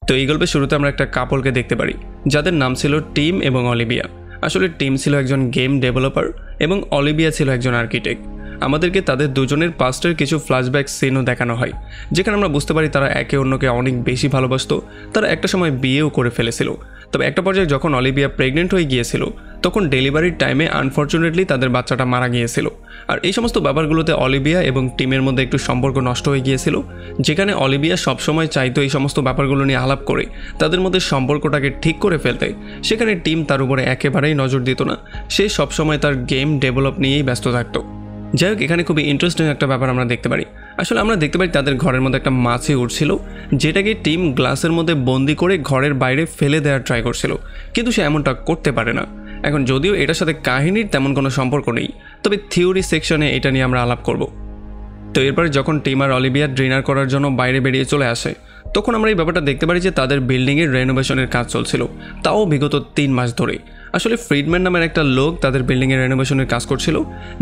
তো এই গল্পের শুরুতে আমরা একটা কাপলকে দেখতে পারি যাদের নাম ছিল টিম এবং অলিভিয়া। আসলে টিম ছিল একজন গেম ডেভেলপার এবং অলিভিয়া ছিল একজন আর্কিটেক্ট। আমাদেরকে তাদের দুজনের পাস্টের কিছু ফ্ল্যাশব্যাক সিনও দেখানো হয়, যেখানে আমরা বুঝতে পারি তারা একে অন্যকে অনেক বেশি ভালোবাসতো। তারা একটা সময় বিয়েও করে ফেলেছিল। তবে একটা পর্যায়ে যখন অলিভিয়া প্রেগনেন্ট হয়ে গিয়েছিল, তখন ডেলিভারির টাইমে আনফর্চুনেটলি তাদের বাচ্চাটা মারা গিয়েছিল। আর এই সমস্ত ব্যাপারগুলোতে অলিভিয়া এবং টিমের মধ্যে একটু সম্পর্ক নষ্ট হয়ে গিয়েছিল, যেখানে অলিভিয়া সবসময় চাইতো এই সমস্ত ব্যাপারগুলো নিয়ে আলাপ করে তাদের মধ্যে সম্পর্কটাকে ঠিক করে ফেলতে। সেখানে টিম তার উপরে একেবারেই নজর দিত না, সে সবসময় তার গেম ডেভেলপ নিয়েই ব্যস্ত থাকতো। যাই হোক, এখানে খুবই ইন্টারেস্টিং একটা ব্যাপার আমরা দেখতে পারি। আসলে আমরা দেখতে পারি তাদের ঘরের মধ্যে একটা মাছি উঠছিল, যেটাকে টিম গ্লাসের মধ্যে বন্দি করে ঘরের বাইরে ফেলে দেওয়ার ট্রাই করছিল, কিন্তু সে এমনটা করতে পারে না। এখন যদিও এটার সাথে কাহিনীর তেমন কোনো সম্পর্ক নেই, তবে থিওরি সেকশনে এটা নিয়ে আমরা আলাপ করব। তো এরপরে যখন টিম আর অলিভিয়া ডিনার করার জন্য বাইরে বেরিয়ে চলে আসে, তখন আমরা এই ব্যাপারটা দেখতে পারি যে তাদের বিল্ডিংয়ের রেনোভেশনের কাজ চলছিল, তাও বিগত 3 মাস ধরে। আসলে ফ্রিডম্যান নামের একটা লোক তাদের বিল্ডিংয়ের রেনোভেশনের কাজ করছিল,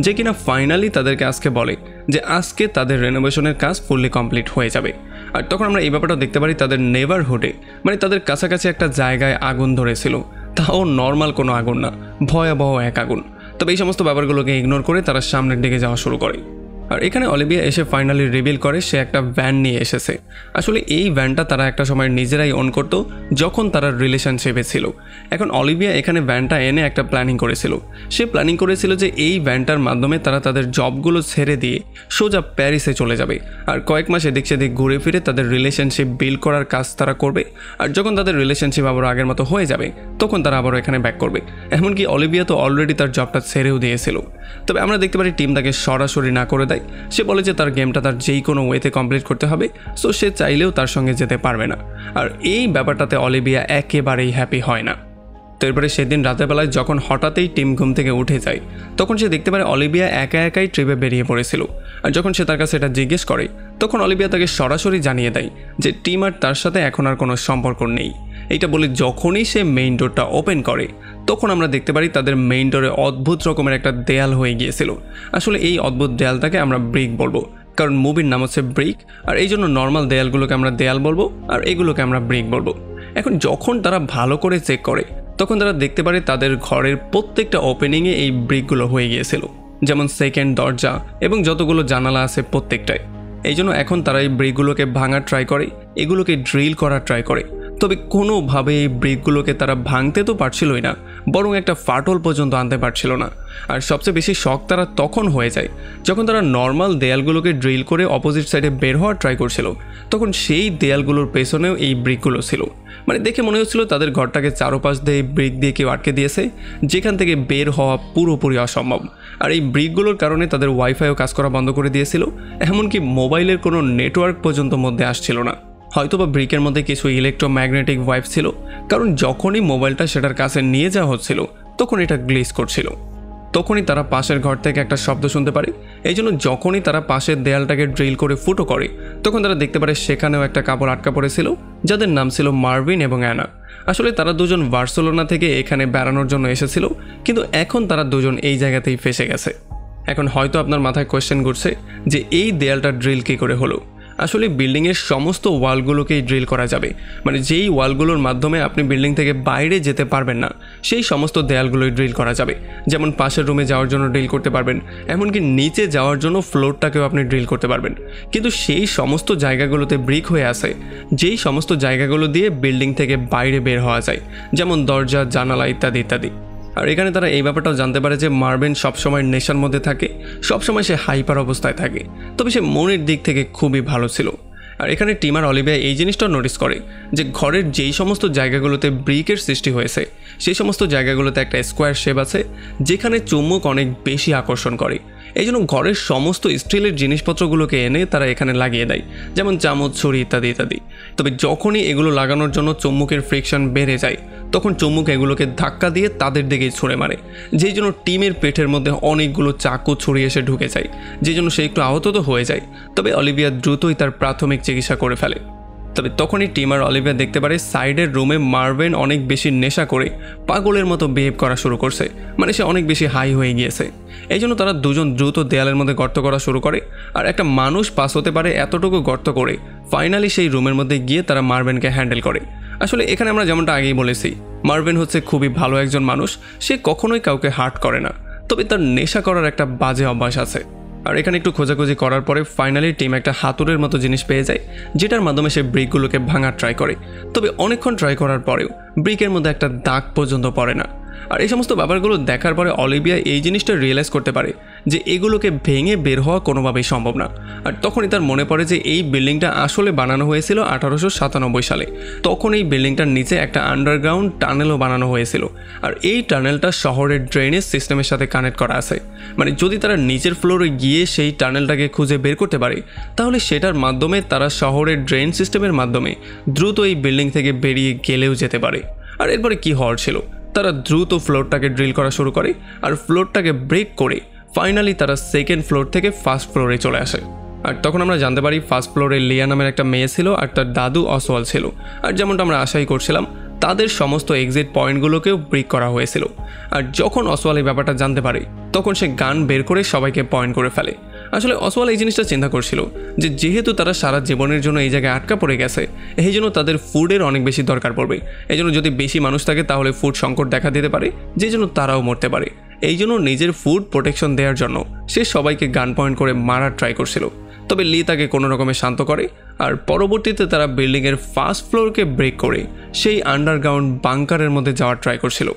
যে কিনা ফাইনালি তাদেরকে আজকে বলে যে আজকে তাদের রেনোভেশনের কাজ ফুললি কমপ্লিট হয়ে যাবে। আর তখন আমরা এই ব্যাপারটা দেখতে পারি তাদের নেবারহুডে, মানে তাদের কাছাকাছি একটা জায়গায় আগুন ধরেছিল, তাও নর্মাল কোনো আগুন না, ভয়াবহ এক আগুন। তবে এই সমস্ত ব্যাপারগুলোকে ইগনোর করে তারা সামনের দিকে যাওয়া শুরু করে। আর এখানে অলিভিয়া এসে ফাইনালি রিভিল করে সে একটা ভ্যান নিয়ে এসেছে। আসলে এই ভ্যানটা তারা একটা সময় নিজেরাই অন করতো যখন তারা রিলেশনশিপে ছিল। এখন অলিভিয়া এখানে ভ্যানটা এনে একটা প্ল্যানিং করেছিল। সে প্ল্যানিং করেছিল যে এই ভ্যানটার মাধ্যমে তারা তাদের জবগুলো ছেড়ে দিয়ে সোজা প্যারিসে চলে যাবে, আর কয়েক মাস এদিক সেদিক ঘুরে ফিরে তাদের রিলেশনশিপ বিল্ড করার কাজ তারা করবে। আর যখন তাদের রিলেশনশিপ আবার আগের মতো হয়ে যাবে, তখন তারা আবারও এখানে ব্যাক করবে। এমনকি অলিভিয়া তো অলরেডি তার জবটা ছেড়েও দিয়েছিল। তবে আমরা দেখতে পারি টিম তাকে সরাসরি না করে দেয়। সে বলে যে তার গেমটা তার যেই কোনো ওয়েতে কমপ্লিট করতে হবে, সো সে চাইলেও তার সঙ্গে যেতে পারবে না। আর এই ব্যাপারটাতে অলিভিয়া একেবারেই হ্যাপি হয় না। তো এরপরে সেদিন রাতের বেলায় যখন হঠাৎই টিম ঘুম থেকে উঠে যায়, তখন সে দেখতে পারে অলিভিয়া একা একাই ট্রিপে বেরিয়ে পড়েছিল। আর যখন সে তার কাছে এটা জিজ্ঞেস করে, তখন অলিভিয়া তাকে সরাসরি জানিয়ে দেয় যে টিম আর তার সাথে এখন আর কোনো সম্পর্ক নেই। এইটা বলে যখনই সে মেইন ডোরটা ওপেন করে, তখন আমরা দেখতে পারি তাদের মেইন ডোরে অদ্ভুত রকমের একটা দেয়াল হয়ে গিয়েছিল। আসলে এই অদ্ভুত দেয়ালটাকে আমরা ব্রিক বলবো, কারণ মুভির নাম হচ্ছে ব্রিক, আর এই জন্য নর্মাল দেয়ালগুলোকে আমরা দেয়াল বলবো আর এগুলোকে আমরা ব্রিক বলবো। এখন যখন তারা ভালো করে চেক করে, তখন তারা দেখতে পারে তাদের ঘরের প্রত্যেকটা ওপেনিংয়ে এই ব্রিকগুলো হয়ে গিয়েছিল, যেমন সেকেন্ড দরজা এবং যতগুলো জানালা আছে প্রত্যেকটাই। এই জন্য এখন তারা এই ব্রিকগুলোকে ভাঙার ট্রাই করে, এগুলোকে ড্রিল করার ট্রাই করে। তবে কোনোভাবে এই ব্রিকগুলোকে তারা ভাঙতে তো পারছিলই না, বরং একটা ফাটল পর্যন্ত আনতে পারছিল না। আর সবচেয়ে বেশি শক তারা তখন হয়ে যায় যখন তারা নর্মাল দেয়ালগুলোকে ড্রিল করে অপোজিট সাইডে বের হওয়ার ট্রাই করছিল, তখন সেই দেয়ালগুলোর পেছনেও এই ব্রিকগুলো ছিল। মানে দেখে মনে হচ্ছিল তাদের ঘরটাকে চারপাশ দিয়ে ব্রিক দিয়ে কেউ আটকে দিয়েছে, যেখান থেকে বের হওয়া পুরোপুরি অসম্ভব। আর এই ব্রিকগুলোর কারণে তাদের ওয়াইফাইও কাজ করা বন্ধ করে দিয়েছিল, এমনকি মোবাইলের কোনো নেটওয়ার্ক পর্যন্ত মধ্যে আসছিল না। হয়তোবা ব্রিকের মধ্যে কিছু ইলেকট্রোম্যাগনেটিক ওয়াইভ ছিল, কারণ যখনই মোবাইলটা সেটার কাছে নিয়ে যাওয়া হচ্ছিল, তখন এটা গ্লিচ করছিল। তখনই তারা পাশের ঘর থেকে একটা শব্দ শুনতে পারে। এই জন্য যখনই তারা পাশের দেয়ালটাকে ড্রিল করে ফুটো করে, তখন তারা দেখতে পারে সেখানেও একটা কাপড় আটকা পড়েছিল, যাদের নাম ছিল মার্ভিন এবং অ্যানা। আসলে তারা দুজন বার্সেলোনা থেকে এখানে বেড়ানোর জন্য এসেছিল, কিন্তু এখন তারা দুজন এই জায়গাতেই ফেসে গেছে। এখন হয়তো আপনার মাথায় কোয়েশ্চেন ঘুরছে যে এই দেয়ালটা ড্রিল কী করে হলো। আসলে বিল্ডিংয়ের সমস্ত ওয়ালগুলোকেই ড্রিল করা যাবে, মানে যেই ওয়ালগুলোর মাধ্যমে আপনি বিল্ডিং থেকে বাইরে যেতে পারবেন না, সেই সমস্ত দেয়ালগুলোই ড্রিল করা যাবে। যেমন পাশের রুমে যাওয়ার জন্য ড্রিল করতে পারবেন, এমনকি নিচে যাওয়ার জন্য ফ্লোরটাকেও আপনি ড্রিল করতে পারবেন। কিন্তু সেই সমস্ত জায়গাগুলোতে ব্রিক হয়ে আছে, যেই সমস্ত জায়গাগুলো দিয়ে বিল্ডিং থেকে বাইরে বের হওয়া যায়, যেমন দরজা, জানালা ইত্যাদি ইত্যাদি। আর এখানে তারা এই ব্যাপারটাও জানতে পারে যে মার্ভিন সবসময় নেশার মধ্যে থাকে, সবসময় সে হাইপার অবস্থায় থাকে, তবে সে মনের দিক থেকে খুবই ভালো ছিল। আর এখানে টিম আর অলিভিয়া এই জিনিসটাও নোটিস করে যে ঘরের যেই সমস্ত জায়গাগুলোতে ব্রিকের সৃষ্টি হয়েছে, সেই সমস্ত জায়গাগুলোতে একটা স্কোয়ার শেপ আছে, যেখানে চুম্বক অনেক বেশি আকর্ষণ করে। এই জন্য ঘরের সমস্ত স্টিলের জিনিসপত্রগুলোকে এনে তারা এখানে লাগিয়ে দেয়, যেমন চামচ, ছুরি ইত্যাদি ইত্যাদি। তবে যখনই এগুলো লাগানোর জন্য চুম্বকের ফ্রিকশন বেড়ে যায়, তখন চুম্বক এগুলোকে ধাক্কা দিয়ে তাদের দিকেই ছুঁড়ে মারে, যেই জন্য টিমের পেটের মধ্যে অনেকগুলো চাকু ছুরি এসে ঢুকে যায়, যেই জন্য সে একটু আহত তো হয়ে যায়। তবে অলিভিয়া দ্রুতই তার প্রাথমিক চিকিৎসা করে ফেলে। তবে তখনই টিম আর অলিভিয়া দেখতে পারে সাইডের রুমে মার্ভেন অনেক বেশি নেশা করে পাগলের মতো বিহেভ করা শুরু করছে, মানে সে অনেক বেশি হাই হয়ে গিয়েছে। এই জন্য তারা দুজন দ্রুত দেয়ালের মধ্যে গর্ত করা শুরু করে, আর একটা মানুষ পাস হতে পারে এতটুকু গর্ত করে ফাইনালি সেই রুমের মধ্যে গিয়ে তারা মার্ভেনকে হ্যান্ডেল করে। আসলে এখানে আমরা যেমনটা আগেই বলেছি, মার্ভেন হচ্ছে খুবই ভালো একজন মানুষ, সে কখনোই কাউকে হার্ট করে না, তবে তার নেশা করার একটা বাজে অভ্যাস আছে। আর এখানে একটু খোঁজাখুঁজি করার পরে ফাইনালি টিম একটা হাতুড়ের মতো জিনিস পেয়ে যায়, যেটার মাধ্যমে সে ব্রিকগুলোকে ভাঙার ট্রাই করে। তবে অনেকক্ষণ ট্রাই করার পরেও ব্রিকের মধ্যে একটা দাগ পর্যন্ত পড়ে না। আর এই সমস্ত ব্যাপারগুলো দেখার পরে অলিভিয়া এই জিনিসটা রিয়েলাইজ করতে পারে যে এগুলোকে ভেঙে বের হওয়া কোনোভাবেই সম্ভব না। আর তখনই তার মনে পড়ে যে এই বিল্ডিংটা আসলে বানানো হয়েছিল 1897 সালে। তখন এই বিল্ডিংটার নিচে একটা আন্ডারগ্রাউন্ড টানেলও বানানো হয়েছিল, আর এই টানেলটা শহরের ড্রেনেজ সিস্টেমের সাথে কানেক্ট করা আছে। মানে যদি তারা নিচের ফ্লোরে গিয়ে সেই টানেলটাকে খুঁজে বের করতে পারে, তাহলে সেটার মাধ্যমে তারা শহরের ড্রেন সিস্টেমের মাধ্যমে দ্রুত এই বিল্ডিং থেকে বেরিয়ে গেলেও যেতে পারে। আর এরপরে কি হওয়ার ছিল, তারা দ্রুত ফ্লোরটাকে ড্রিল করা শুরু করে, আর ফ্লোরটাকে ব্রেক করে ফাইনালি তারা সেকেন্ড ফ্লোর থেকে ফার্স্ট ফ্লোরে চলে আসে। আর তখন আমরা জানতে পারি ফার্স্ট ফ্লোরে লিয়া নামের একটা মেয়ে ছিল, আর তার দাদু অসওয়াল ছিল। আর যেমনটা আমরা আশাই করছিলাম, তাদের সমস্ত এক্সিট পয়েন্টগুলোকেও ব্রেক করা হয়েছিল। আর যখন অসওয়াল এই ব্যাপারটা জানতে পারে, তখন সে গান বের করে সবাইকে পয়েন্ট করে ফেলে। আসলে অসওয়াল এই জিনিসটা চিন্তা করছিল যে যেহেতু তারা সারা জীবনের জন্য এই জায়গায় আটকা পড়ে গেছে, এই জন্য তাদের ফুডের অনেক বেশি দরকার পড়বে। এই জন্য যদি বেশি মানুষ থাকে তাহলে ফুড সংকট দেখা দিতে পারে, যে জন্য তারাও মরতে পারে। এই জন্য নিজের ফুড প্রোটেকশন দেওয়ার জন্য সে সবাইকে গান পয়েন্ট করে মারার ট্রাই করছিল। তবে লি তাকে কোনো রকমে শান্ত করে, আর পরবর্তীতে তারা বিল্ডিংয়ের ফার্স্ট ফ্লোরকে ব্রেক করে সেই আন্ডারগ্রাউন্ড বাংকারের মধ্যে যাওয়ার ট্রাই করছিল।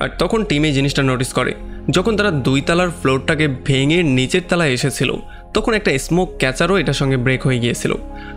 আর তখন টিম এই জিনিসটা নোটিস করে, যখন তারা 2 তলার ফ্লোরটাকে ভেঙে নিচের তলায় এসেছিল, তখন একটা স্মোক ক্যাচারও এটার সঙ্গে ব্রেক হয়ে গিয়েছিল।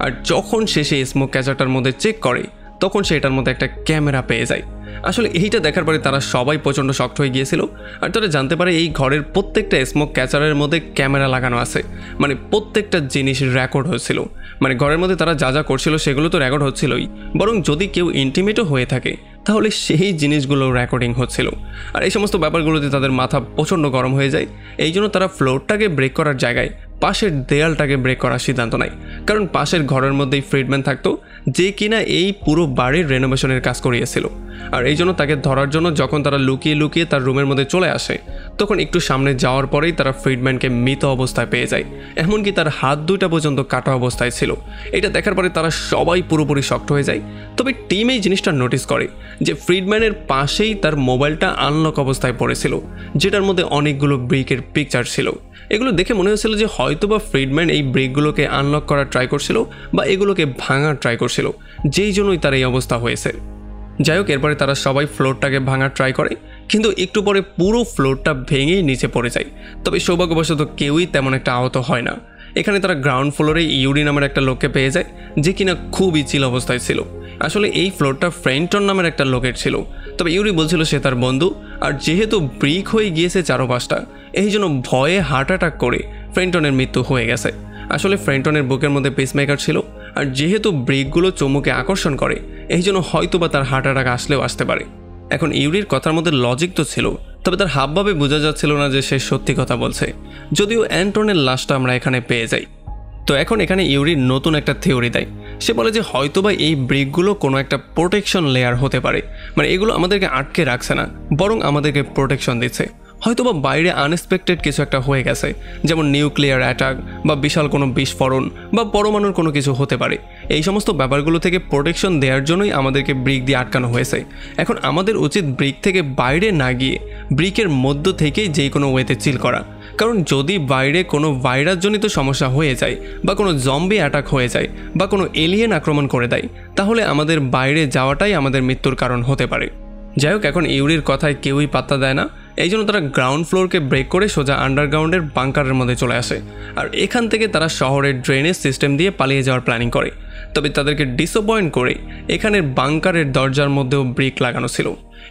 আর যখন সে সেই স্মোক ক্যাচারটার মধ্যে চেক করে, তখন সে এটার মধ্যে একটা ক্যামেরা পেয়ে যায়। আসলে এইটা দেখার পরে তারা সবাই প্রচণ্ড শক্ট হয়ে গিয়েছিল। আর তারা জানতে পারে এই ঘরের প্রত্যেকটা স্মোক ক্যাচারের মধ্যে ক্যামেরা লাগানো আছে, মানে প্রত্যেকটা জিনিস রেকর্ড হচ্ছিল। মানে ঘরের মধ্যে তারা যা যা করছিল সেগুলো তো রেকর্ড হচ্ছিলই, বরং যদি কেউ ইন্টিমেটও হয়ে থাকে তাহলে সেই জিনিসগুলো রেকর্ডিং হচ্ছিল। আর এই সমস্ত ব্যাপারগুলোতে তাদের মাথা প্রচণ্ড গরম হয়ে যায়। এই জন্য তারা ফ্লোরটাকে ব্রেক করার জায়গায় পাশের দেয়ালটাকে ব্রেক করার সিদ্ধান্ত নেয়, কারণ পাশের ঘরের মধ্যেই ফ্রিডম্যান থাকতো, যে কিনা এই পুরো বাড়ির রেনোভেশনের কাজ করিয়েছিল। আর এই জন্য তাকে ধরার জন্য যখন তারা লুকিয়ে লুকিয়ে তার রুমের মধ্যে চলে আসে, তখন একটু সামনে যাওয়ার পরেই তারা ফ্রিডম্যানকে মৃত অবস্থায় পেয়ে যায়, এমনকি তার হাত দুইটা পর্যন্ত কাটা অবস্থায় ছিল। এটা দেখার পরে তারা সবাই পুরোপুরি শক্ট হয়ে যায়। তবে টিম এই জিনিসটা নোটিস করে যে ফ্রিডম্যানের পাশেই তার মোবাইলটা আনলক অবস্থায় পড়েছিল, যেটার মধ্যে অনেকগুলো ব্রিকের পিকচার ছিল। এগুলো দেখে মনে হচ্ছিল যে হয়তোবা ফ্রিডম্যান এই ব্রিকগুলোকে আনলক করার ট্রাই করছিল বা এগুলোকে ভাঙার ট্রাই করছিল, যেই জন্যই তার এই অবস্থা হয়েছে। যাই হোক, এরপরে তারা সবাই ফ্লোরটাকে ভাঙার ট্রাই করে, কিন্তু একটু পরে পুরো ফ্লোরটা ভেঙেই নিচে পড়ে যায়। তবে সৌভাগ্যবশত কেউই তেমন একটা আহত হয় না। এখানে তারা গ্রাউন্ড ফ্লোরে ইউরি নামের একটা লোককে পেয়ে যায়, যে কিনা খুবই চিল অবস্থায় ছিল। আসলে এই ফ্লোরটা ফ্রেন্টন নামের একটা লোকের ছিল। তবে ইউরি বলছিল সে তার বন্ধু, আর যেহেতু ব্রিক হয়ে গিয়েছে চারপাশটা, এই জন্য ভয়ে হার্ট অ্যাটাক করে ফ্রেন্টনের মৃত্যু হয়ে গেছে। আসলে ফ্রেন্টনের বুকের মধ্যে পেসমেকার ছিল, আর যেহেতু ব্রিকগুলো চুম্বকে আকর্ষণ করে, এই জন্য হয়তোবা তার হার্ট অ্যাটাক আসলেও আসতে পারে। এখন ইউরির কথার মধ্যে লজিক তো ছিল, তবে তার হাবভাবে বোঝা যাচ্ছিল না যে সে সত্যি কথা বলছে। যদিও অ্যান্টনের লাশটা আমরা এখানে পেয়ে যাই। তো এখন এখানে ইউরি নতুন একটা থিওরি দেয়। সে বলে যে হয়তোবা এই ব্রিকগুলো কোনো একটা প্রোটেকশন লেয়ার হতে পারে, মানে এগুলো আমাদেরকে আটকে রাখছে না, বরং আমাদেরকে প্রোটেকশন দিচ্ছে। হয়তোবা বাইরে আনএক্সপেক্টেড কিছু একটা হয়ে গেছে, যেমন নিউক্লিয়ার অ্যাটাক বা বিশাল কোনো বিস্ফোরণ বা পরমাণুর কোনো কিছু হতে পারে। এই সমস্ত ব্যাপারগুলো থেকে প্রোটেকশন দেওয়ার জন্যই আমাদেরকে ব্রিক দিয়ে আটকানো হয়েছে। এখন আমাদের উচিত ব্রিক থেকে বাইরে না গিয়ে ব্রিকের মধ্য থেকেই যে কোনো ওয়েতে চিল করা, কারণ যদি বাইরে কোনো ভাইরাসজনিত সমস্যা হয়ে যায় বা কোনো জম্বি অ্যাটাক হয়ে যায় বা কোনো এলিয়েন আক্রমণ করে দেয়, তাহলে আমাদের বাইরে যাওয়াটাই আমাদের মৃত্যুর কারণ হতে পারে। যাই হোক, এখন ইউরির কথায় কেউই পাত্তা দেয় না। এই জন্য তারা গ্রাউন্ড ফ্লোরকে ব্রেক করে সোজা আন্ডারগ্রাউন্ডের বাংকারের মধ্যে চলে আসে, আর এখান থেকে তারা শহরের ড্রেনেজ সিস্টেম দিয়ে পালিয়ে যাওয়ার প্ল্যানিং করে। তবে তাদেরকে ডিসঅ্যাপয়েন্ট করে এখানের বাংকারের দরজার মধ্যেও ব্রিক লাগানো ছিল।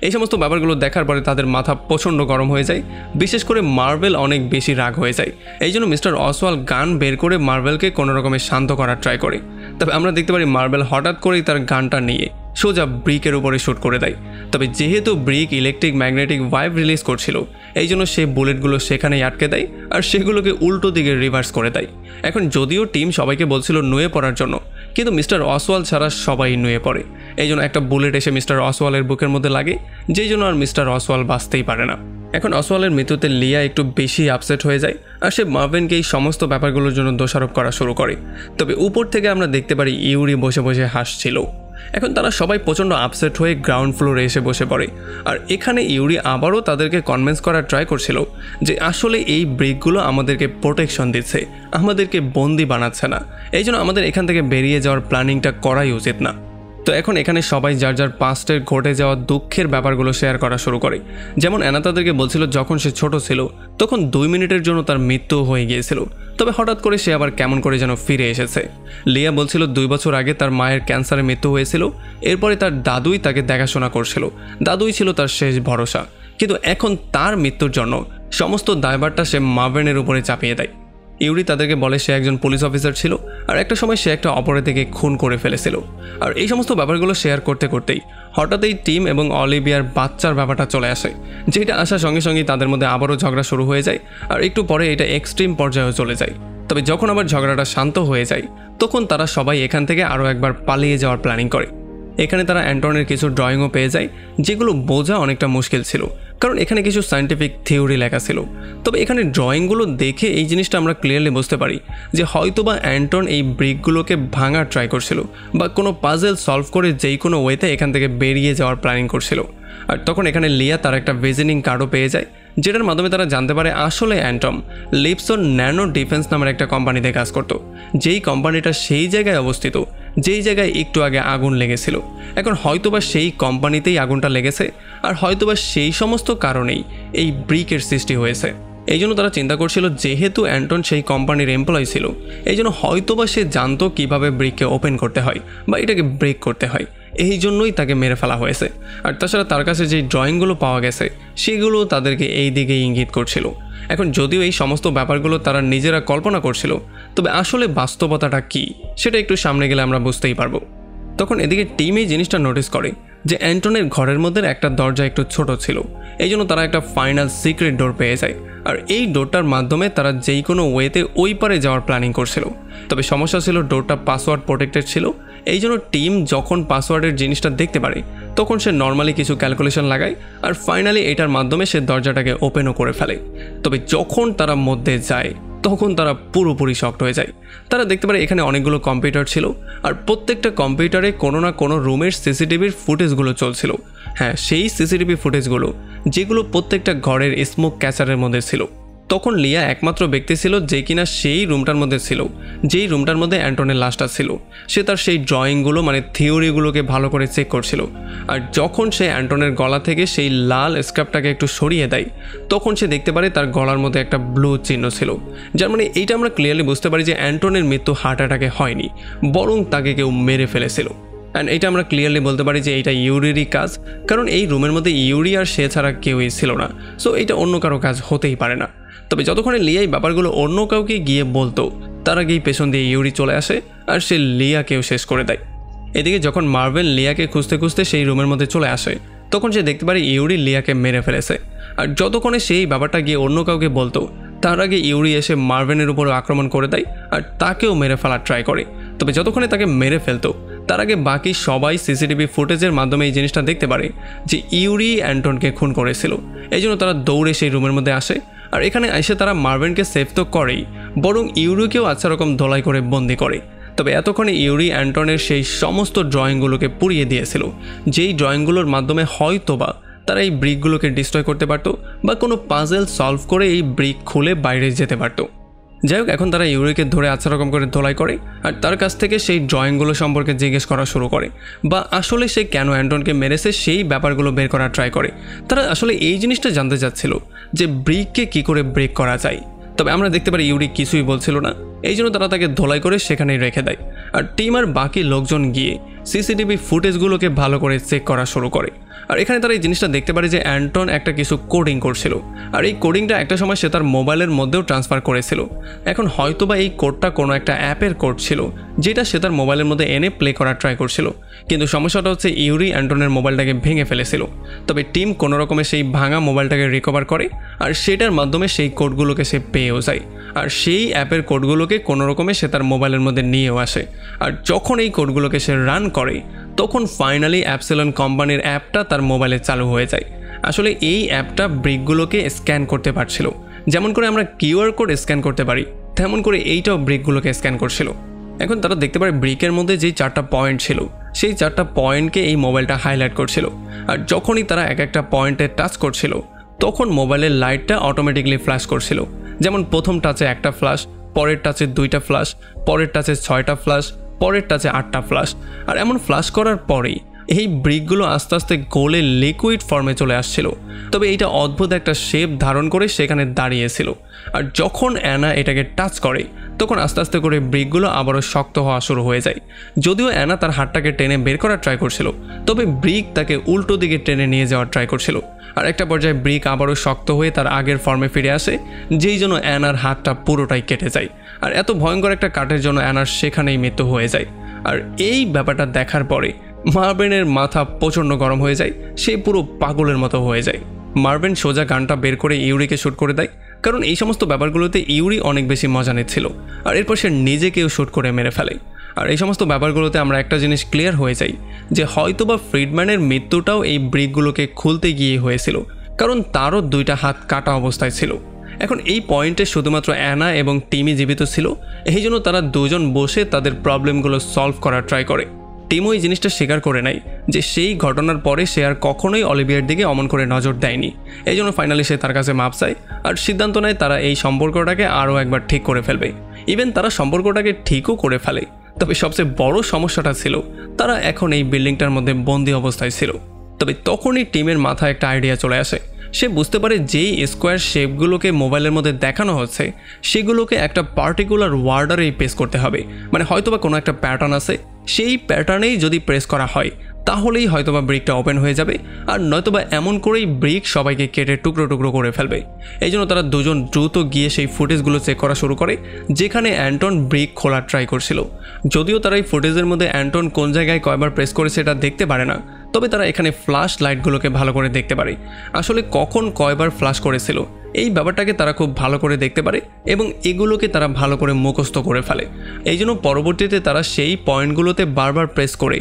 এই সমস্ত ব্যাপারগুলো দেখার পরে তাদের মাথা প্রচণ্ড গরম হয়ে যায়, বিশেষ করে মার্বেল অনেক বেশি রাগ হয়ে যায়। এই জন্য মিস্টার অসওয়াল গান বের করে মার্বেলকে কোনো রকমের শান্ত করার ট্রাই করে। তবে আমরা দেখতে পারি মার্বেল হঠাৎ করেই তার গানটা নিয়ে সোজা ব্রিকের উপরে শ্যুট করে দেয়। তবে যেহেতু brick electric magnetic wave release করছিল, এই জন্য সে বুলেটগুলো সেখানেই আটকে দেয় আর সেগুলোকে উল্টো দিকে রিভার্স করে দেয়। এখন যদিও টিম সবাইকে বলছিল নুয়ে পড়ার জন্য, কিন্তু মিস্টার অসওয়াল ছাড়া সবাই নুয়ে পড়ে। এই জন্য একটা বুলেট এসে মিস্টার অসওয়ালের বুকের মধ্যে লাগে, যেই জন্য আর মিস্টার অসওয়াল বাঁচতেই পারে না। এখন অসওয়ালের মৃত্যুতে লিয়া একটু বেশি আপসেট হয়ে যায় আর সে মার্ভিনকে এই সমস্ত ব্যাপারগুলোর জন্য দোষারোপ করা শুরু করে। তবে উপর থেকে আমরা দেখতে পারি ইউরি বসে বসে হাসছিল। এখন তারা সবাই প্রচণ্ড আপসেট হয়ে গ্রাউন্ড ফ্লোরে এসে বসে পড়ে। আর এখানে ইউরি আবারও তাদেরকে কনভিন্স করার ট্রাই করছিল যে আসলে এই ব্রিকগুলো আমাদেরকে প্রোটেকশন দিচ্ছে, আমাদেরকে বন্দি বানাচ্ছে না, এই জন্য আমাদের এখান থেকে বেরিয়ে যাওয়ার প্ল্যানিংটা করাই উচিত না। তো এখন এখানে সবাই যার যার পাস্টের ঘটে যাওয়া দুঃখের ব্যাপারগুলো শেয়ার করা শুরু করে। যেমন অ্যানা তাদেরকে বলছিল যখন সে ছোট ছিল তখন 2 মিনিটের জন্য তার মৃত্যু হয়ে গিয়েছিল, তবে হঠাৎ করে সে আবার কেমন করে যেন ফিরে এসেছে। লিয়া বলছিল 2 বছর আগে তার মায়ের ক্যান্সারে মৃত্যু হয়েছিল, এরপরে তার দাদুই তাকে দেখাশোনা করছিল, দাদুই ছিল তার শেষ ভরসা। কিন্তু এখন তার মৃত্যুর জন্য সমস্ত দায়ভারটা সে মার্ভিনের উপরে চাপিয়ে দেয়। ইউরি তাদেরকে বলে সে একজন পুলিশ অফিসার ছিল আর একটা সময় সে একটা অপরাধীকে খুন করে ফেলেছিল। আর এই সমস্ত ব্যাপারগুলো শেয়ার করতে করতেই হঠাৎই টিম এবং অলিভিয়ার বাচ্চার ব্যাপারটা চলে আসে, যেটা আসার সঙ্গে সঙ্গেই তাদের মধ্যে আবারও ঝগড়া শুরু হয়ে যায় আর একটু পরে এটা এক্সট্রিম পর্যায়েও চলে যায়। তবে যখন আবার ঝগড়াটা শান্ত হয়ে যায় তখন তারা সবাই এখান থেকে আরও একবার পালিয়ে যাওয়ার প্ল্যানিং করে। এখানে তারা অ্যান্টনের কিছু ড্রয়িংও পেয়ে যায়, যেগুলো বোঝা অনেকটা মুশকিল ছিল কারণ এখানে কিছু সায়েন্টিফিক থিওরি লেখা ছিল। তবে এখানে ড্রয়িংগুলো দেখে এই জিনিসটা আমরা ক্লিয়ারলি বুঝতে পারি যে হয়তোবা অ্যান্টন এই ব্রিকগুলোকে ভাঙার ট্রাই করছিল বা কোনো পাজেল সলভ করে যেই কোনো ওয়েতে এখান থেকে বেরিয়ে যাওয়ার প্ল্যানিং করছিল। আর তখন এখানে লিয়া তার একটা ভিজিটিং কার্ডও পেয়ে যায়, যেটার মাধ্যমে তারা জানতে পারে আসলে অ্যান্টম লিপসন ন্যানো ডিফেন্স নামের একটা কোম্পানিতে কাজ করত, যেই কোম্পানিটা সেই জায়গায় অবস্থিত যেই জায়গায় একটু আগে আগুন লেগেছিল। এখন হয়তোবা সেই কোম্পানিতেই আগুনটা লেগেছে আর হয়তোবা সেই সমস্ত কারণেই এই ব্রিকের সৃষ্টি হয়েছে। এই জন্য তারা চিন্তা করছিল যেহেতু অ্যান্টন সেই কোম্পানির এমপ্লয়ি ছিল, এই জন্য হয়তোবা সে জানতো কীভাবে ব্রিককে ওপেন করতে হয় বা এটাকে ব্রেক করতে হয়, এই জন্যই তাকে মেরে ফেলা হয়েছে। আর তাছাড়া তার কাছে যেই ড্রয়িংগুলো পাওয়া গেছে সেগুলো তাদেরকে এই দিকে ইঙ্গিত করছিল। এখন যদিও এই সমস্ত ব্যাপারগুলো তারা নিজেরা কল্পনা করছিল, তবে আসলে বাস্তবতাটা কী সেটা একটু সামনে গেলে আমরা বুঝতেই পারবো। তখন এদিকে টিম এই জিনিসটা নোটিস করে যে অ্যান্টনের ঘরের মধ্যে একটা দরজা একটু ছোট ছিল, এই জন্য তারা একটা ফাইনাল সিক্রেট ডোর পেয়ে যায় আর এই ডোরটার মাধ্যমে তারা যেই কোনো ওয়েতে ওই পারে যাওয়ার প্ল্যানিং করছিল। তবে সমস্যা ছিল ডোরটা পাসওয়ার্ড প্রোটেক্টেড ছিল, এই জন্য টিম যখন পাসওয়ার্ডের জিনিসটা দেখতে পারে তখন সে নর্মালি কিছু ক্যালকুলেশন লাগায় আর ফাইনালি এটার মাধ্যমে সে দরজাটাকে ওপেনও করে ফেলে। তবে যখন তারা মধ্যে যায় তখন তারা পুরোপুরি শকড হয়ে যায়। তারা দেখতে পারে এখানে অনেকগুলো কম্পিউটার ছিল আর প্রত্যেকটা কম্পিউটারে কোনো না কোনো রুমের সিসিটিভির ফুটেজগুলো চলছিল। হ্যাঁ, সেই সিসিটিভি ফুটেজগুলো যেগুলো প্রত্যেকটা ঘরের স্মোক ক্যাচারের মধ্যে ছিল। তখন লিয়া একমাত্র ব্যক্তি ছিল যে কিনা সেই রুমটার মধ্যে ছিল, যেই রুমটার মধ্যে অ্যান্টনের লাশটা ছিল। সে তার সেই ড্রয়িংগুলো মানে থিওরিগুলোকে ভালো করে চেক করছিল। আর যখন সে অ্যান্টনের গলা থেকে সেই লাল স্ক্রাবটাকে একটু সরিয়ে দেয় তখন সে দেখতে পারে তার গলার মধ্যে একটা ব্লু চিহ্ন ছিল, যার মানে এইটা আমরা ক্লিয়ারলি বুঝতে পারি যে অ্যান্টনের মৃত্যু হার্ট অ্যাটাকে হয়নি, বরং তাকে কেউ মেরে ফেলেছিল। অ্যান্ড এটা আমরা ক্লিয়ারলি বলতে পারি যে এইটা ইউরিরই কাজ, কারণ এই রুমের মধ্যে ইউরি আর সে ছাড়া কেউই ছিল না। সো এটা অন্য কারো কাজ হতেই পারে না। তবে যতক্ষণে লিয়া এই ব্যাপারগুলো অন্য কাউকে গিয়ে বলতো তার আগেই পেছন দিয়ে ইউরি চলে আসে আর সে লিয়াকেও শেষ করে দেয়। এদিকে যখন মার্ভেল লিয়াকে খুঁজতে খুঁজতে সেই রুমের মধ্যে চলে আসে তখন সে দেখতে পারে ইউরি লিয়াকে মেরে ফেলেছে। আর যতক্ষণে সেই ব্যাপারটা গিয়ে অন্য কাউকে বলতো তার আগে ইউরি এসে মার্ভেনের উপর আক্রমণ করে দেয় আর তাকেও মেরে ফেলার ট্রাই করে। তবে যতক্ষণে তাকে মেরে ফেলতো তার আগে বাকি সবাই সিসিটিভি ফুটেজের মাধ্যমে এই জিনিসটা দেখতে পারে যে ইউরি অ্যান্টনকে খুন করেছিল। এই জন্য তারা দৌড়ে সেই রুমের মধ্যে আসে আর এখানে এসে তারা মার্ভেনকে সেভ তো করেই, বরং ইউরিকেও আচ্ছা রকম ধোলাই করে বন্দি করে। তবে এতক্ষণে ইউরি অ্যান্টনের সেই সমস্ত ড্রয়িংগুলোকে পুড়িয়ে দিয়েছিল, যেই ড্রয়িংগুলোর মাধ্যমে হয়তোবা তারা এই ব্রিকগুলোকে ডিস্ট্রয় করতে পারতো বা কোনো পাজেল সলভ করে এই ব্রিক খুলে বাইরে যেতে পারতো। যাই হোক, এখন তারা ইউরিকে ধরে আচ্ছা রকম করে ধোলাই করে আর তার কাছ থেকে সেই ড্রয়িংগুলো সম্পর্কে জিজ্ঞেস করা শুরু করে বা আসলে সে কেন অ্যান্টনকে মেরেছে সেই ব্যাপারগুলো বের করার ট্রাই করে। তারা আসলে এই জিনিসটা জানতে চাচ্ছিল যে ব্রিককে কি করে ব্রেক করা যায়। তবে আমরা দেখতে পারি ইউরি কিছুই বলছিল না, এই জন্য তারা তাকে ধোলাই করে সেখানেই রেখে দেয়। আর টিম আর বাকি লোকজন গিয়ে সিসিটিভি ফুটেজগুলোকে ভালো করে চেক করা শুরু করে। আর এখানে তারা এই জিনিসটা দেখতে পারে যে অ্যান্টন একটা কিছু কোডিং করছিল, আর এই কোডিংটা একটা সময় সে তার মোবাইলের মধ্যেও ট্রান্সফার করেছিল। এখন হয়তোবা এই কোডটা কোনো একটা অ্যাপের কোড ছিল যেটা সে তার মোবাইলের মধ্যে এনে প্লে করার ট্রাই করছিল। কিন্তু সমস্যাটা হচ্ছে ইউরি অ্যান্টনের মোবাইলটাকে ভেঙে ফেলেছিল। তবে টিম কোনো রকমে সেই ভাঙা মোবাইলটাকে রিকভার করে, আর সেটার মাধ্যমে সেই কোডগুলোকে সে পেয়েও যায়। আর সেই অ্যাপের কোডগুলোকে কোনো রকমে সে তার মোবাইলের মধ্যে নিয়েও আসে। আর যখন এই কোডগুলোকে সে রান করে তখন ফাইনালি অ্যাপসিলন কোম্পানির অ্যাপটা তার মোবাইলে চালু হয়ে যায়। আসলে এই অ্যাপটা ব্রিকগুলোকে স্ক্যান করতে পারছিল। যেমন করে আমরা কিউআর কোড স্ক্যান করতে পারি তেমন করে এইটাও ব্রিকগুলোকে স্ক্যান করছিল। এখন তারা দেখতে পারে ব্রিকের মধ্যে যেই 4টা পয়েন্ট ছিল সেই 4টা পয়েন্টকে এই মোবাইলটা হাইলাইট করছিল। আর যখনই তারা এক একটা পয়েন্টে টাচ করছিল তখন মোবাইলের লাইটটা অটোমেটিকলি ফ্ল্যাশ করছিল। যেমন প্রথম টাচে 1টা ফ্ল্যাশ, পরের টাচে 2টা ফ্ল্যাশ, পরের টাচে 6টা ফ্ল্যাশ, পরের টাচে 8টা ফ্ল্যাশ। আর এমন ফ্ল্যাশ করার পরেই এই ব্রিকগুলো আস্তে আস্তে গোলে লিকুইড ফর্মে চলে আসছিল। তবে এইটা অদ্ভুত একটা শেপ ধারণ করে সেখানে দাঁড়িয়েছিল। আর যখন অ্যানা এটাকে টাচ করে তখন আস্তে আস্তে করে ব্রিকগুলো আবারও শক্ত হওয়া শুরু হয়ে যায়। যদিও অ্যানা তার হাতটাকে টেনে বের করার ট্রাই করছিল, তবে ব্রিক তাকে উল্টো দিকে টেনে নিয়ে যাওয়ার ট্রাই করছিল। আর একটা পর্যায়ে ব্রিক আবারও শক্ত হয়ে তার আগের ফর্মে ফিরে আসে, যেই জন্য অ্যানার হাতটা পুরোটাই কেটে যায়। আর এত ভয়ঙ্কর একটা কাটের জন্য অ্যানার সেখানেই মৃত্যু হয়ে যায়। আর এই ব্যাপারটা দেখার পরে মার্ভেনের মাথা প্রচণ্ড গরম হয়ে যায়, সে পুরো পাগলের মতো হয়ে যায়। মার্ভেন সোজা গানটা বের করে ইউরিকে শ্যুট করে দেয়, কারণ এই সমস্ত ব্যাপারগুলোতে ইউরি অনেক বেশি মজা নিচ্ছিল। আর এরপর সে নিজেকেও শ্যুট করে মেরে ফেলে। আর এই সমস্ত ব্যাপারগুলোতে আমরা একটা জিনিস ক্লিয়ার হয়ে যাই যে হয়তোবা ফ্রিডম্যানের মৃত্যুটাও এই ব্রিকগুলোকে খুলতে গিয়ে হয়েছিল, কারণ তারও 2টা হাত কাটা অবস্থায় ছিল। এখন এই পয়েন্টে শুধুমাত্র অ্যানা এবং টিমি জীবিত ছিল, এই জন্য তারা দুজন বসে তাদের প্রবলেমগুলো সলভ করার ট্রাই করে। টিমও এই জিনিসটা স্বীকার করে নেয় যে সেই ঘটনার পরে সে আর কখনোই অলিভিয়ার দিকে অমন করে নজর দেয়নি। এই জন্য ফাইনালি সে তার কাছে মাপ চায় আর সিদ্ধান্ত নেয় তারা এই সম্পর্কটাকে আরও একবার ঠিক করে ফেলবে। ইভেন তারা সম্পর্কটাকে ঠিকও করে ফেলে। তবে সবচেয়ে বড় সমস্যাটা ছিল তারা এখন এই বিল্ডিংটার মধ্যে বন্দি অবস্থায় ছিল। তবে তখনই টিমের মাথায় একটা আইডিয়া চলে আসে। সে বুঝতে পারে যেই স্কোয়ার শেপগুলোকে মোবাইলের মধ্যে দেখানো হচ্ছে সেগুলোকে একটা পার্টিকুলার ওয়ার্ডারেই প্রেস করতে হবে। মানে হয়তোবা কোনো একটা প্যাটার্ন আছে, সেই প্যাটার্নেই যদি প্রেস করা হয় তাহলেই হয়তোবা ব্রিকটা ওপেন হয়ে যাবে, আর নয়তোবা এমন করেই ব্রিক সবাইকে কেটে টুকরো টুকরো করে ফেলবে। এই জন্য তারা দুজন দ্রুত গিয়ে সেই ফুটেজগুলো চেক করা শুরু করে যেখানে অ্যান্টন ব্রিক খোলার ট্রাই করছিল। যদিও তারা এই ফুটেজের মধ্যে অ্যান্টন কোন জায়গায় কয়বার প্রেস করেছে এটা দেখতে পারে না, তবে তারা এখানে ফ্ল্যাশ লাইটগুলোকে ভালো করে দেখতে পারে। আসলে কখন কয়বার ফ্ল্যাশ করেছিল এই ব্যাপারটাকে তারা খুব ভালো করে দেখতে পারে এবং এগুলোকে তারা ভালো করে মুখস্থ করে ফেলে। এই জন্য পরবর্তীতে তারা সেই পয়েন্টগুলোতে বারবার প্রেস করে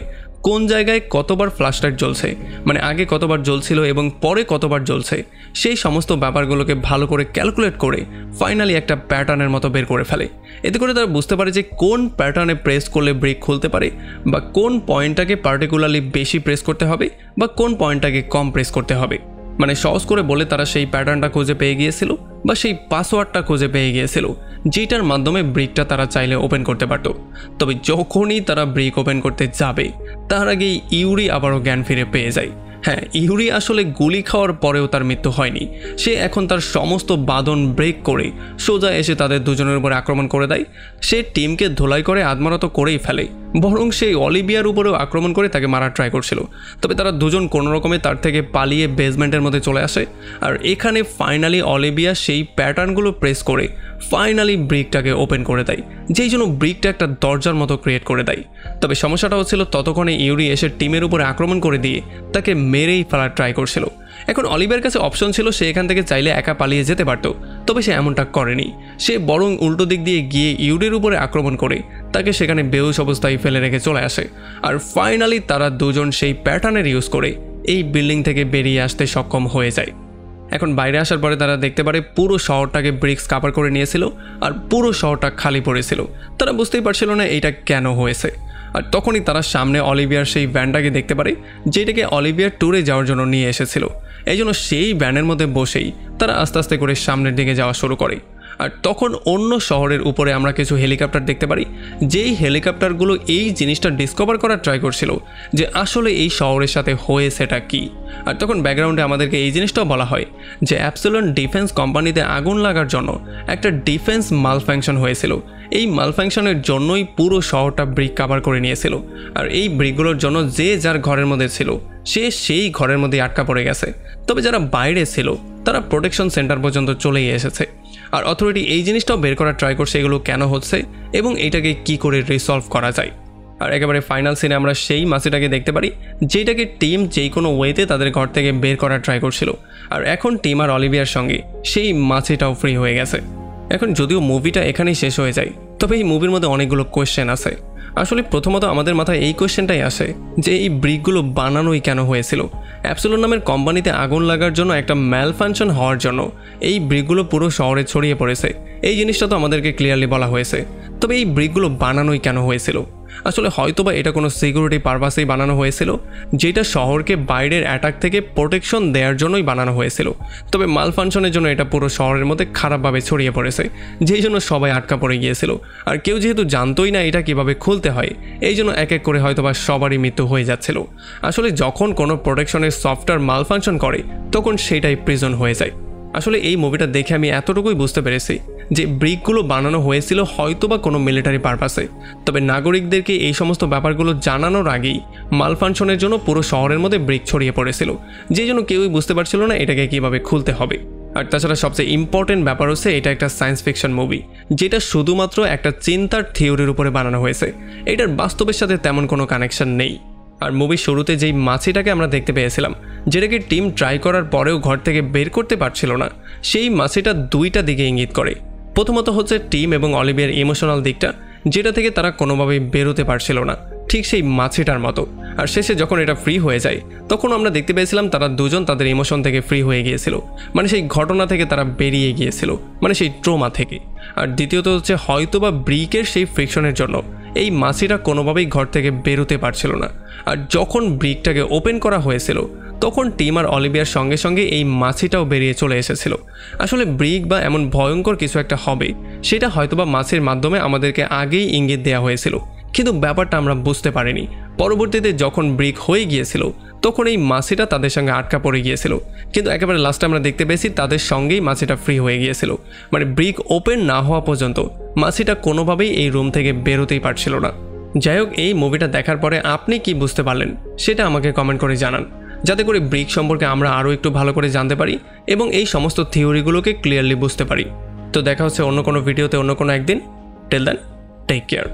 কোন জায়গায় কতবার ফ্ল্যাশ লাইট জ্বলছে, মানে আগে কতবার জ্বলছিল এবং পরে কতবার জ্বলছে, সেই সমস্ত ব্যাপারগুলোকে ভালো করে ক্যালকুলেট করে ফাইনালি একটা প্যাটার্নের মতো বের করে ফেলে। এতে করে তারা বুঝতে পারে যে কোন প্যাটার্নে প্রেস করলে ব্রিক খুলতে পারে, বা কোন পয়েন্টটাকে পার্টিকুলারলি বেশি প্রেস করতে হবে বা কোন পয়েন্টটাকে কম প্রেস করতে হবে। মানে সহজ করে বলে তারা সেই প্যাটার্নটা খুঁজে পেয়ে গিয়েছিল বা সেই পাসওয়ার্ডটা খুঁজে পেয়ে গিয়েছিল যেটার মাধ্যমে ব্রিকটা তারা চাইলে ওপেন করতে পারত। তবে যখনই তারা ব্রিক ওপেন করতে যাবে তার আগেই ইউরি আবারও জ্ঞান ফিরে পেয়ে যায়। হ্যাঁ, ইউরি আসলে গুলি খাওয়ার পরেও তার মৃত্যু হয়নি। সে এখন তার সমস্ত বাঁধন ব্রেক করে সোজা এসে তাদের দুজনের উপরে আক্রমণ করে দেয়। সে টিমকে ধোলাই করে আত্মরত করেই ফেলে, বরং সেই অলিভিয়ার উপরেও আক্রমণ করে তাকে মারার ট্রাই করছিল। তবে তারা দুজন কোনো রকমে তার থেকে পালিয়ে বেসমেন্টের মধ্যে চলে আসে। আর এখানে ফাইনালি অলিভিয়া সেই প্যাটার্নগুলো প্রেস করে ফাইনালি ব্রিকটাকে ওপেন করে দেয়, যেই জন্য ব্রিকটা একটা দরজার মতো ক্রিয়েট করে দেয়। তবে সমস্যাটা হচ্ছিল ততক্ষণে ইউরি এসে টিমের উপরে আক্রমণ করে দিয়ে তাকে মেরেই ফেলার ট্রাই করছিল। এখন অলিভিয়ার কাছে অপশন ছিল সে এখান থেকে চাইলে একা পালিয়ে যেতে পারত, তবে সে এমনটা করেনি। সে বরং উল্টো দিক দিয়ে গিয়ে ইউরির উপরে আক্রমণ করে তাকে সেখানে বেহুশ অবস্থায় ফেলে রেখে চলে আসে। আর ফাইনালি তারা দুজন সেই প্যাটার্নের ইউজ করে এই বিল্ডিং থেকে বেরিয়ে আসতে সক্ষম হয়ে যায়। এখন বাইরে আসার পরে তারা দেখতে পারে পুরো শহরটাকে ব্রিক্স কাভার করে নিয়েছিল আর পুরো শহরটা খালি পড়েছিল। তারা বুঝতেই পারছিল না এইটা কেন হয়েছে। আর তখনই তারা সামনে অলিভিয়ার সেই ভ্যানটাকে দেখতে পারে যেটাকে অলিভিয়ার ট্যুরে যাওয়ার জন্য নিয়ে এসেছিল। এই জন্য সেই ভ্যানের মধ্যে বসেই তারা আস্তে আস্তে করে সামনের দিকে যাওয়া শুরু করে। আর তখন অন্য শহরের উপরে আমরা কিছু হেলিকপ্টার দেখতে পারি, যেই হেলিকপ্টারগুলো এই জিনিসটা ডিসকভার করার ট্রাই করছিল যে আসলে এই শহরের সাথে হয়েছেটা কি। আর তখন ব্যাকগ্রাউন্ডে আমাদেরকে এই জিনিসটাও বলা হয় যে অ্যাবসোলন ডিফেন্স কোম্পানিতে আগুন লাগার জন্য একটা ডিফেন্স মালফাংশন হয়েছিল। এই মালফাংশনের জন্যই পুরো শহরটা ব্রিক কাভার করে নিয়েছিল। আর এই ব্রিকগুলোর জন্য যে যার ঘরের মধ্যে ছিল সে সেই ঘরের মধ্যে আটকা পড়ে গেছে। তবে যারা বাইরে ছিল তারা প্রোটেকশন সেন্টার পর্যন্ত চলেই এসেছে। আর অথরিটি এই জিনিসটাও বের করার ট্রাই করছে এগুলো কেন হচ্ছে এবং এটাকে কি করে রিসলভ করা যায়। আর একেবারে ফাইনাল সিনে আমরা সেই মাছিটাকে দেখতে পারি যেটাকে টিম যেই কোনো ওয়েতে তাদের ঘর থেকে বের করার ট্রাই করছিল। আর এখন টিম আর অলিভিয়ার সঙ্গে সেই মাছিটাও ফ্রি হয়ে গেছে। এখন যদিও মুভিটা এখানেই শেষ হয়ে যায়, তবে এই মুভির মধ্যে অনেকগুলো কোয়েশ্চেন আছে। আসলে প্রথমত আমাদের মাথায় এই কোয়েশ্চেনটাই আসে যে এই ব্রিকগুলো বানানোই কেন হয়েছিল। অ্যাবসোলন নামের কোম্পানিতে আগুন লাগার জন্য একটা ম্যালফাংশন হওয়ার জন্য এই ব্রিকগুলো পুরো শহরে ছড়িয়ে পড়েছে, এই জিনিসটা তো আমাদেরকে ক্লিয়ারলি বলা হয়েছে। তবে এই ব্রিকগুলো বানানোই কেন হয়েছিল? আসলে হয়তোবা এটা কোনো সিকিউরিটি পারপাসেই বানানো হয়েছিল, যেটা শহরকে বাইরের অ্যাটাক থেকে প্রোটেকশন দেওয়ার জন্যই বানানো হয়েছিল। তবে মালফাংশনের জন্য এটা পুরো শহরের মধ্যে খারাপভাবে ছড়িয়ে পড়েছে, যেই জন্য সবাই আটকা পড়ে গিয়েছিল। আর কেউ যেহেতু জানতোই না এটা কিভাবে খুলতে হয়, এই জন্য এক এক করে হয়তোবা সবারই মৃত্যু হয়ে যাচ্ছিল। আসলে যখন কোনো প্রোটেকশনের সফটওয়্যার মালফাংশন করে তখন সেটাই প্রিজন হয়ে যায়। আসলে এই মুভিটা দেখে আমি এতটুকুই বুঝতে পেরেছি যে ব্রিকগুলো বানানো হয়েছিল হয়তোবা কোনো মিলিটারি পারপাসে। তবে নাগরিকদেরকে এই সমস্ত ব্যাপারগুলো জানানোর আগেই মালফাংশনের জন্য পুরো শহরের মধ্যে ব্রিক ছড়িয়ে পড়েছিল, যেই জন্য কেউই বুঝতে পারছিল না এটাকে কিভাবে খুলতে হবে। আর তাছাড়া সবচেয়ে ইম্পর্টেন্ট ব্যাপার হচ্ছে এটা একটা সায়েন্স ফিকশন মুভি, যেটা শুধুমাত্র একটা চিন্তার থিওরির উপরে বানানো হয়েছে। এটার বাস্তবের সাথে তেমন কোনো কানেকশন নেই। আর মুভির শুরুতে যেই মাছিটাকে আমরা দেখতে পেয়েছিলাম, যেটাকে টিম ট্রাই করার পরেও ঘর থেকে বের করতে পারছিল না, সেই মাছিটা দুইটা দিকে ইঙ্গিত করে। প্রথমত হচ্ছে টিম এবং অলিভিয়ার ইমোশনাল দিকটা, যেটা থেকে তারা কোনোভাবেই বেরোতে পারছিল না, ঠিক সেই মাছিটার মতো। আর শেষে যখন এটা ফ্রি হয়ে যায় তখন আমরা দেখতে পেয়েছিলাম তারা দুজন তাদের ইমোশন থেকে ফ্রি হয়ে গিয়েছিল, মানে সেই ঘটনা থেকে তারা বেরিয়ে গিয়েছিল, মানে সেই ট্রমা থেকে। আর দ্বিতীয়ত হচ্ছে হয়তোবা ব্রিকের সেই ফ্রিকশনের জন্য এই মাছিটা কোনোভাবেই ঘর থেকে বেরোতে পারছিল না। আর যখন ব্রিকটাকে ওপেন করা হয়েছিল তখন টিম আর অলিভিয়ার সঙ্গে সঙ্গে এই মাছিটাও বেরিয়ে চলে এসেছিল। আসলে ব্রিক বা এমন ভয়ঙ্কর কিছু একটা হবে সেটা হয়তোবা মাছির মাধ্যমে আমাদেরকে আগেই ইঙ্গিত দেওয়া হয়েছিল, কিন্তু ব্যাপারটা আমরা বুঝতে পারিনি। পরবর্তীতে যখন ব্রিক হয়ে গিয়েছিল তখন এই মাছিটা তাদের সঙ্গে আটকা পড়ে গিয়েছিল, কিন্তু একেবারে লাস্টে আমরা দেখতে পেয়েছি তাদের সঙ্গেই মাছিটা ফ্রি হয়ে গিয়েছিল। মানে ব্রিক ওপেন না হওয়া পর্যন্ত মাছিটা কোনোভাবেই এই রুম থেকে বেরোতেই পারছিল না। যাই হোক, এই মুভিটা দেখার পরে আপনি কি বুঝতে পারলেন সেটা আমাকে কমেন্ট করে জানান, যাতে করে ব্রিক সম্পর্কে আমরা আরও একটু ভালো করে জানতে পারি এবং এই সমস্ত থিওরিগুলোকে ক্লিয়ারলি বুঝতে পারি। তো দেখা হচ্ছে অন্য কোনো ভিডিওতে অন্য কোনো একদিন। Till then, take care.